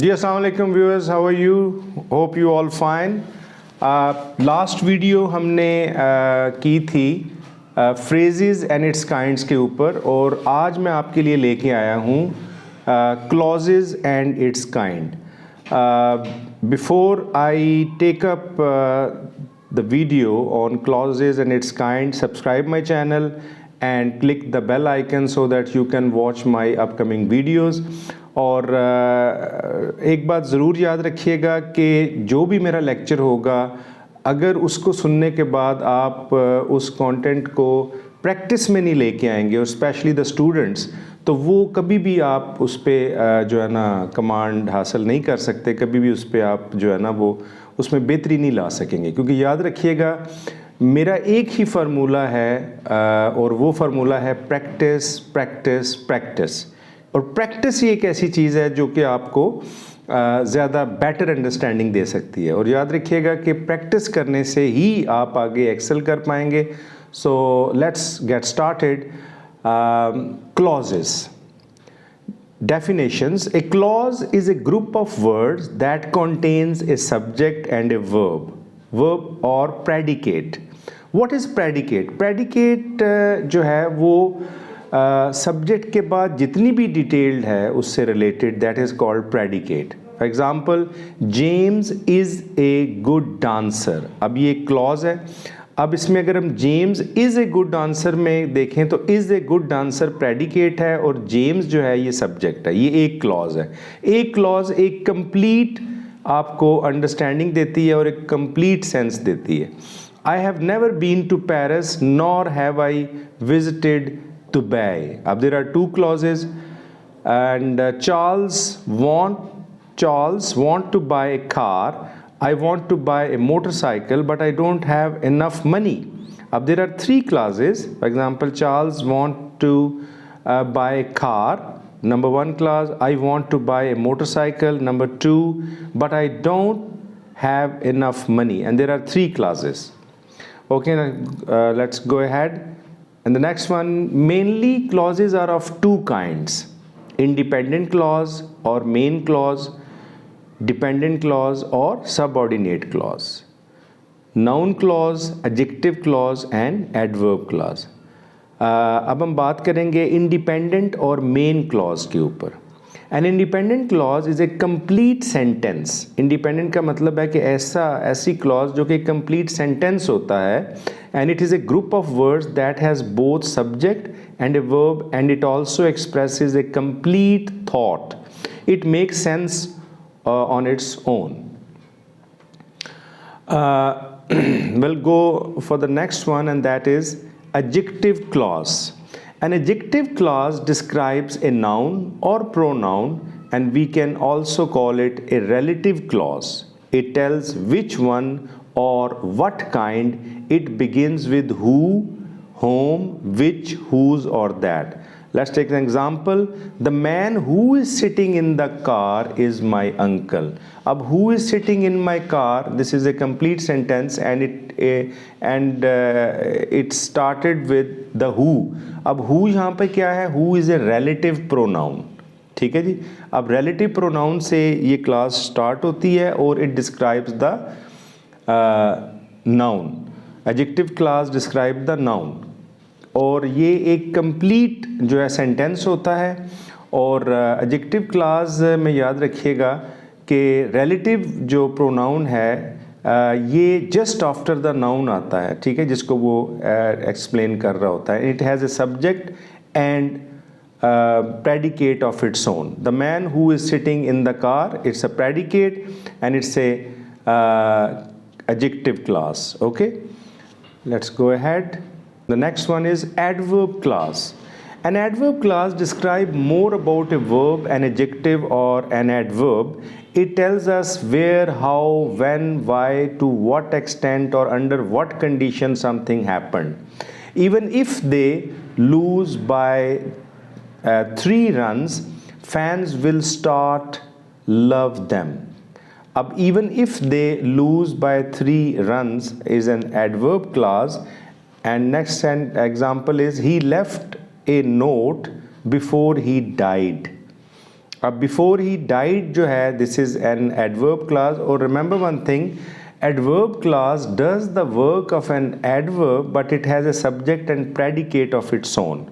जी अस्सलाम वालेकुम viewers, how are you? Hope you all fine. Last video हमने की थी फ्रेजेस एंड इट्स काइंड्स के ऊपर, और आज मैं आपके लिए लेके आया हूँ clauses and its kind. Before I take up the video on clauses and its kind, subscribe my channel and click the bell icon so that you can watch my upcoming videos। और एक बात ज़रूर याद रखिएगा कि जो भी मेरा लेक्चर होगा, अगर उसको सुनने के बाद आप उस कंटेंट को प्रैक्टिस में नहीं लेके आएंगे, और स्पेशली द स्टूडेंट्स, तो वो कभी भी आप उस पर जो है ना कमांड हासिल नहीं कर सकते, कभी भी उस पर आप जो है ना वो उसमें बेहतरी नहीं ला सकेंगे। क्योंकि याद रखिएगा, मेरा एक ही फार्मूला है और वो फार्मूला है प्रैक्टिस प्रैक्टिस प्रैक्टिस। और प्रैक्टिस ही एक ऐसी चीज़ है जो कि आपको ज़्यादा बेटर अंडरस्टैंडिंग दे सकती है। और याद रखिएगा कि प्रैक्टिस करने से ही आप आगे एक्सेल कर पाएंगे। So let's get started. Clauses. Definitions: a clause is a group of words that contains a subject and a verb or predicate. What is predicate? Predicate जो है वो subject के बाद जितनी भी detailed है उससे related, that is called predicate. For example, James is a good dancer. अब ये clause है। अब इसमें अगर हम James is a good dancer में देखें तो is a good dancer predicate है और जेम्स जो है ये सब्जेक्ट है। ये एक क्लॉज है। एक क्लॉज एक कंप्लीट आपको अंडरस्टैंडिंग देती है और एक कंप्लीट सेंस देती है। I have never been to Paris nor have I visited Dubai. अब there are two clauses and Charles want to buy a car, I want to buy a motorcycle but I don't have enough money. Now there are three clauses. For example, Charles want to buy a car. Number one clause, I want to buy a motorcycle. Number two, but I don't have enough money. And there are three clauses. Okay, let's go ahead. And the next one, mainly clauses are of two kinds: independent clause or main clause, dependent clause or subordinate clause, noun clause, adjective clause and adverb clause। अब हम बात करेंगे independent और main clause के ऊपर। An independent clause is a complete sentence। independent का मतलब है कि ऐसी clause जो कि complete sentence होता है, and it is a group of words that has both subject and a verb, and it also expresses a complete thought. It makes sense on its own। We'll go for the next one, and that is adjective clause। An adjective clause describes a noun or pronoun, and we can also call it a relative clause। It tells which one or what kind. It begins with who, whom, which, whose or that। Let's take an example. The man who is sitting in the car is my uncle। अब who is sitting in my car, this is a complete sentence, and it started with the who। अब who यहाँ पे क्या है? Who is a relative pronoun। ठीक है जी। अब relative pronoun से ये class start होती है और it describes the noun। Adjective clause describe the noun, और ये एक कंप्लीट जो है सेंटेंस होता है। और एडजेक्टिव क्लास में याद रखिएगा कि रिलेटिव जो प्रोनाउन है ये जस्ट आफ्टर द नाउन आता है, ठीक है, जिसको वो एक्सप्लेन कर रहा होता है। It has a subject and predicate of its own. The man who is sitting in the car, it's a predicate and it's a adjective class. Okay, let's go ahead. The next one is adverb clause। An adverb clause describes more about a verb, an adjective or an adverb. It tells us where, how, when, why, to what extent or under what condition something happened. Even if they lose by 3 runs, fans will start love them। अब even if they lose by 3 runs is an adverb clause। And next example is he left a note before he died। अब before he died जो है this is an adverb clause, और remember one thing, adverb clause does the work of an adverb but it has a subject and predicate of its own.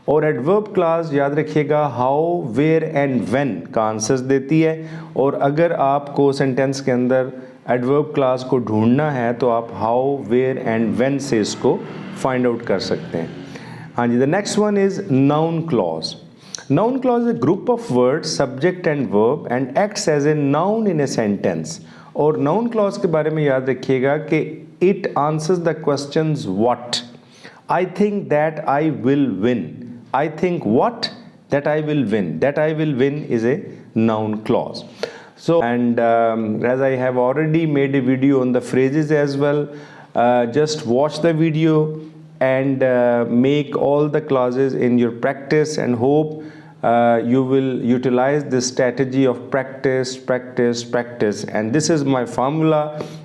और adverb clause याद रखिएगा how, where and when का answers देती है, और अगर आपको सेंटेंस के अंदर adverb clause को ढूंढना है तो आप how, where and when से इसको find out कर सकते हैं. हाँ जी, the next one is noun clause. Noun clause is a group of words, subject and verb and acts as a noun in a sentence. और noun clause के बारे में याद रखिएगा कि it answers the questions what. I think that I will win. I think what? That I will win. That I will win is a noun clause. So, and as I have already made a video on the phrases as well, just watch the video and make all the clauses in your practice, and hope you will utilize this strategy of practice, practice, practice, and this is my formula,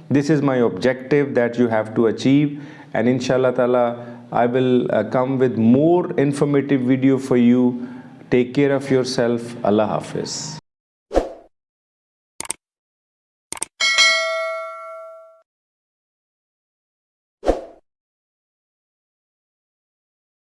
this is my objective that you have to achieve, and inshallah ta'ala I will come with more informative video for you. Take care of yourself. Allah Hafiz.